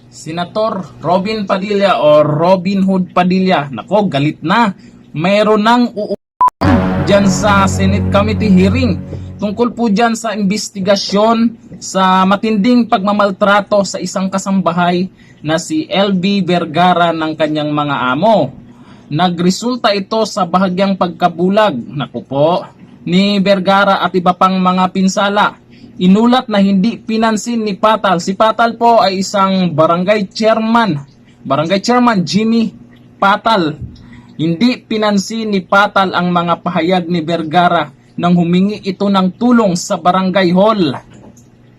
Senator Robin Padilla o Robin Hood Padilla. Nako, galit na. Mayroon ng dyan sa Senate Committee hearing tungkol po dyan sa investigasyon sa matinding pagmamaltrato sa isang kasambahay na si LB Vergara ng kanyang mga amo. Nagresulta ito sa bahagyang pagkabulag, naku po, ni Vergara at iba pang mga pinsala. Inulat na hindi pinansin ni Patal. Si Patal po ay isang barangay chairman. Barangay chairman Jimmy Patal. Hindi pinansin ni Patal ang mga pahayag ni Vergara nang humingi ito ng tulong sa barangay hall.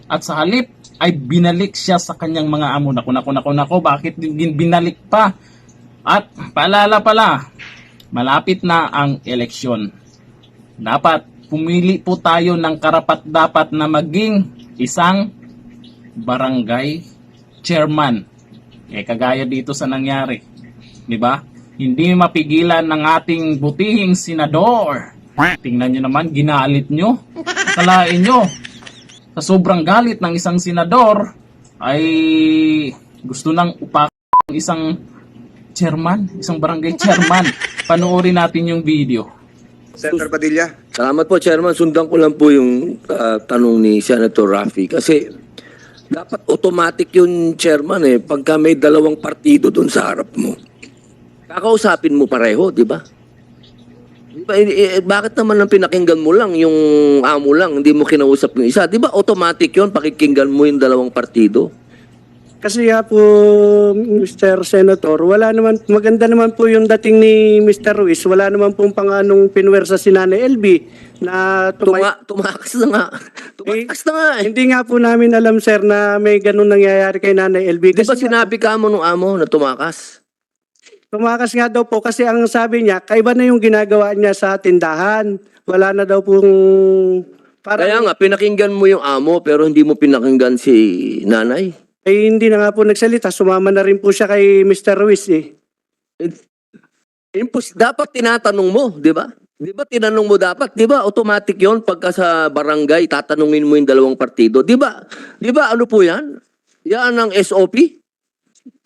At sa halip ay binalik siya sa kanyang mga amo. Naku, bakit binalik pa? At paalala pala, malapit na ang eleksyon. Dapat pumili po tayo ng karapat-dapat na maging isang barangay chairman. Kagaya dito sa nangyari. 'Di ba? Hindi mapigilan ng ating butihing senador. Tingnan nyo naman, ginalit nyo. Akalain nyo, sa sobrang galit ng isang senador, ay gusto nang upakan isang chairman, isang barangay chairman. Panoorin natin yung video. Senator Padilla. Salamat po, Chairman. Sundan ko lang po yung tanong ni Senator Raffy. Kasi dapat automatic yung Chairman pagka may dalawang partido doon sa harap mo. Kakausapin mo pareho, di ba? Bakit naman ang pinakinggan mo lang, yung amo lang, hindi mo kinausap yung isa? Di ba automatic yun, pakikinggan mo yung dalawang partido? Kasi po, Mr. Senator, wala naman, maganda naman po yung dating ni Mr. Ruiz. Wala naman pong panganong pinwersa si Nanay LB na Tumakas na nga. Tumakas na nga eh. Hindi nga po namin alam, sir, na may ganun nangyayari kay Nanay LB. Di ba sinabi ka mo nung amo na tumakas? Tumakas nga daw po kasi ang sabi niya, kaiba na yung ginagawa niya sa tindahan. Wala na daw pong... Kaya nga, pinakinggan mo yung amo pero hindi mo pinakinggan si nanay. Eh, hindi na nga po nagsalita. Sumama na rin po siya kay Mr. Ruiz eh. Dapat tinatanong mo, di ba? Di ba tinanong mo dapat? Di ba automatic yon pagka sa barangay, tatanungin mo yung dalawang partido? Di ba? Di ba ano po yan? Yan ang SOP?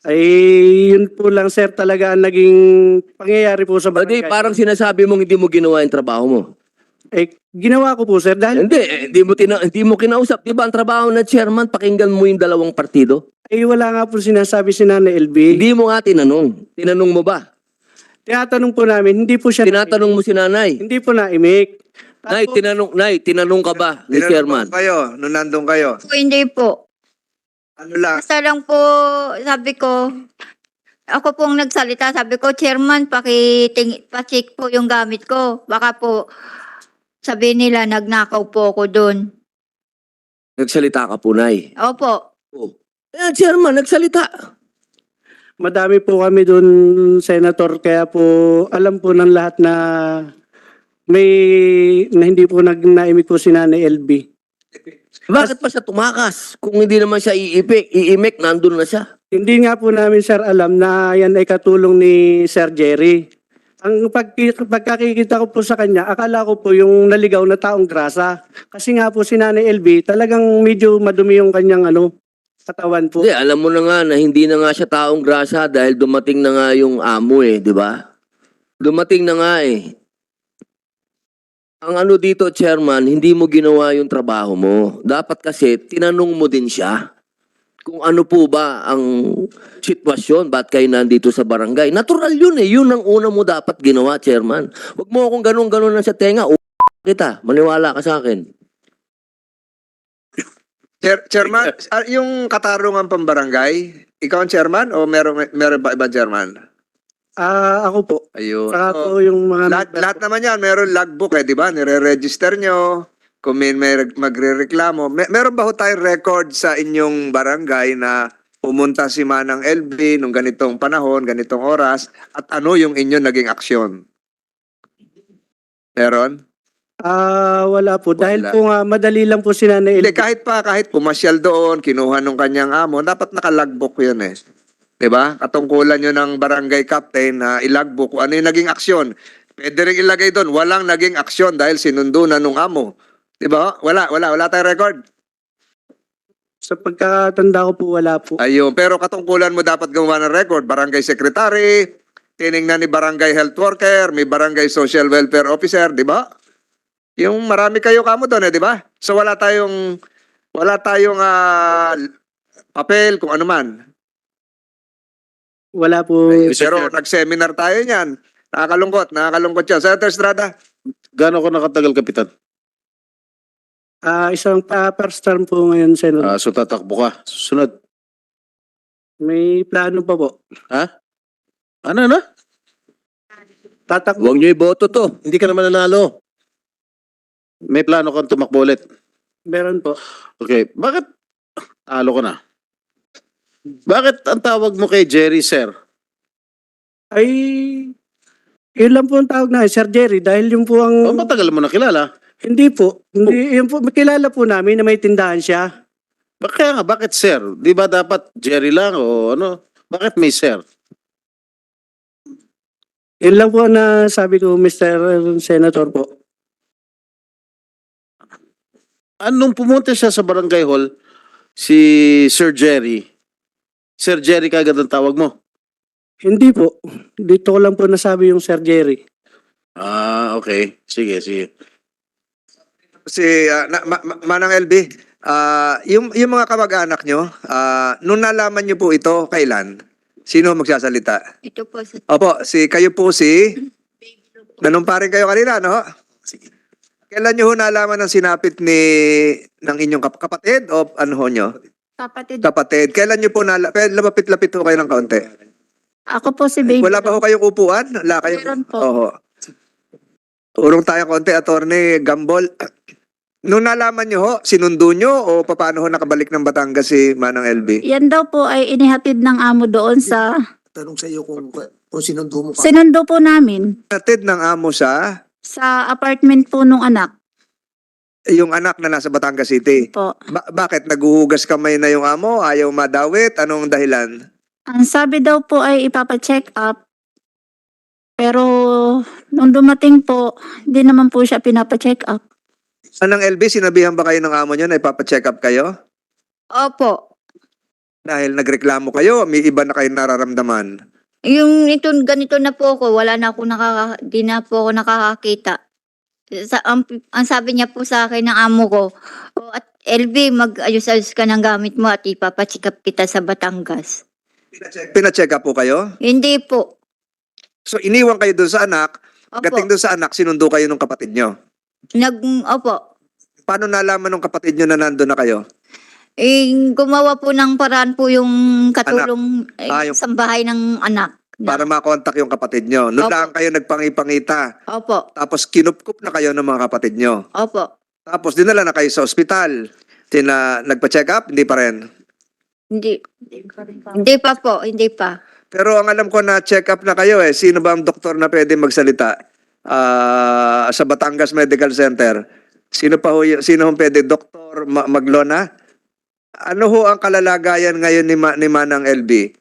Ay, yun po lang, sir, talaga ang naging pangyayari po sa Hindi, barangay. parang sinasabi mong hindi mo ginawa yung trabaho mo. Eh, ginawa ko po, sir, dahil... Hindi mo kinausap. Di ba ang trabaho ng chairman, pakinggan mo yung dalawang partido? Eh, wala nga po sinasabi si Nanay LB. Hindi mo nga tinanong. Tinanong mo ba? Tinatanong po namin, hindi po siya... Tinatanong mo si nanay. Hindi po na-imik. Nay, tinanong ka ba ni chairman? Tinanong kayo, nung nandun kayo. Po, hindi po. Ano lang? Basta lang po, sabi ko, ako pong nagsalita, sabi ko, Chairman, pa-check po yung gamit ko. Baka po, sabi nila, nagnakaw po ako doon. Nagsalita ka po, nay. Opo. Oh. Chairman, nagsalita. Madami po kami doon, Senator, kaya po alam po ng lahat na hindi po naimik po si Nanay LB. Bakit pa siya tumakas? Kung hindi naman siya iimik, nandun na siya. Hindi nga po namin, sir, alam na yan ay katulong ni Sir Jerry. Ang pagkakikita ko po sa kanya, akala ko po yung naligaw na taong grasa. Kasi nga po si Nanay LB, talagang medyo madumi yung kanyang katawan po. Hindi, alam mo na nga na hindi na nga siya taong grasa dahil dumating na nga yung amo di ba? Dumating na nga Ang ano dito, chairman, hindi mo ginawa yung trabaho mo. Dapat kasi, tinanong mo din siya kung ano po ba ang sitwasyon, ba't kayo nandito sa barangay. Natural yun yun ang una mo dapat ginawa, chairman. Huwag mo akong ganun-ganun na sa tenga, kita, maniwala ka sa akin. Chairman, yung katarungan pambarangay, ikaw ang chairman o meron ba ibang chairman? Ako po. Ayun. Saka po yung mga... Lahat naman yan, meron logbook di ba? Nire-register nyo. Kung may magre-reklamo. Meron ba ho tayong record sa inyong barangay na pumunta si Manang LB nung ganitong panahon, ganitong oras, at ano yung inyong naging aksyon? Meron? Wala po. Dahil Wala. po nga, madali lang po si Nanay Hindi, LB. kahit pumasyal doon, kinuha nung kanyang amo, dapat naka-logbook yun Diba? Katungkulan nyo ng barangay captain na ilagbook kung ano yung naging aksyon. Pwede rin ilagay doon, walang naging aksyon dahil sinundo na nung amo. Diba? Wala tayong record. Sa pagkatanda ko po, wala po. Ayun. Pero katungkulan mo dapat gumawa ng record. Barangay secretary, tiningnan ni barangay health worker, may barangay social welfare officer, di ba? Yung marami kayo kamo doon, di ba? So wala tayong papel kung ano man. Wala po. Pero nag-seminar tayo niyan. Nakakalungkot yan. Senator Estrada, Gaano ko nakatagal, Kapitan? Isang first term po ngayon, Senator. So tatakbo ka. Susunod. May plano pa po. Ano na? Tatakbo. Huwag niyo iboto to. Hindi ka naman nanalo. May plano kang tumakbo ulit. Meron po. Okay. Bakit? Talo ko na. Bakit ang tawag mo kay Jerry, sir? Ay, yun lang po ang tawag na, Sir Jerry, dahil yung po ang... Matagal mo na kilala. Hindi po. Hindi, yun po, kilala po namin na may tindahan siya. Kaya nga, bakit sir? Di ba dapat Jerry lang o ano? Bakit may sir? Yun lang po na sabi ko, Mr. Senator po. Anong pumunta siya sa barangay hall, si Sir Jerry kagad ang tawag mo? Hindi po. Dito ko lang po nasabi yung Sir Jerry. Okay. Sige. Manang LB, yung mga kamag-anak nyo, nung nalaman nyo po ito, kailan? Sino magsasalita? Ito po sa Opo, kayo po nanumparin kayo kanina, no? Kailan nyo ho nalaman ng sinapit ng inyong kapatid o ano ho nyo? kapatid. Kapatid. Kailan nyo po lapit-lapit ho kayo ng kaunti? Ako po si baby. Wala pa ho kayong upuan? Wala kayong... Meron po. Oo. Urong tayo konti, Attorney Gambol. Nung nalaman nyo ho, sinundo nyo o paano ho nakabalik ng Batangas si Manang LB? Yan daw po ay inihatid ng amo doon sa... Tanong sa iyo kung sinundo mo pa. Sinundo po namin Natid ng amo sa sa apartment po nung anak yung anak na nasa Batangas City. po. Bakit? Naguhugas kamay na yung amo? Ayaw madawit? Anong dahilan? Ang sabi daw po ay ipapacheck up. Pero nung dumating po, hindi naman po siya pinapacheck up. Anang LB, sinabihan ba kayo ng amo nyo na ipapacheck up kayo? Opo. Dahil nagreklamo kayo, may iba na kayo nararamdaman. Yung ito, ganito na po ako, di na po ako nakakakita. Ang sabi niya po sa akin ng amo ko, at LB, mag-ayos-ayos ka ng gamit mo at ipapacheck up kita sa Batangas. Pinacheck up po kayo? Hindi po. So iniwan kayo doon sa anak, Opo. gating doon sa anak, sinundo kayo ng kapatid nyo. Opo. Paano nalaman ng kapatid nyo na nandun na kayo? Gumawa po ng paraan po yung katulong yung- sa bahay ng anak. Para makontak yung kapatid nyo. Noon Opo. lang kayo nagpangipangita. Opo. Tapos kinupkup na kayo ng mga kapatid nyo. Opo. Tapos dinala na kayo sa ospital. Nagpa-check up? Hindi pa rin. Hindi. Hindi pa po. Hindi pa. Pero ang alam ko na check up na kayo Sino ba ang doktor na pwede magsalita? Sa Batangas Medical Center. Sino ang pwede? Doktor Maglona? Ano ho ang kalalagayan ngayon ni Manang LB?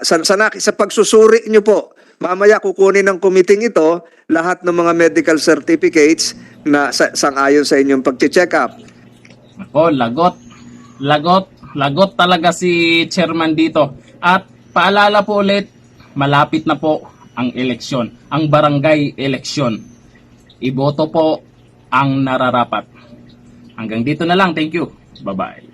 Sa pagsusuri nyo po, mamaya kukunin ng committee ito lahat ng mga medical certificates na sang-ayon sa inyong pag-check up. Ako, lagot talaga si chairman dito. At paalala po ulit, malapit na po ang eleksyon, ang barangay eleksyon. Iboto po ang nararapat. Hanggang dito na lang. Thank you. Bye-bye.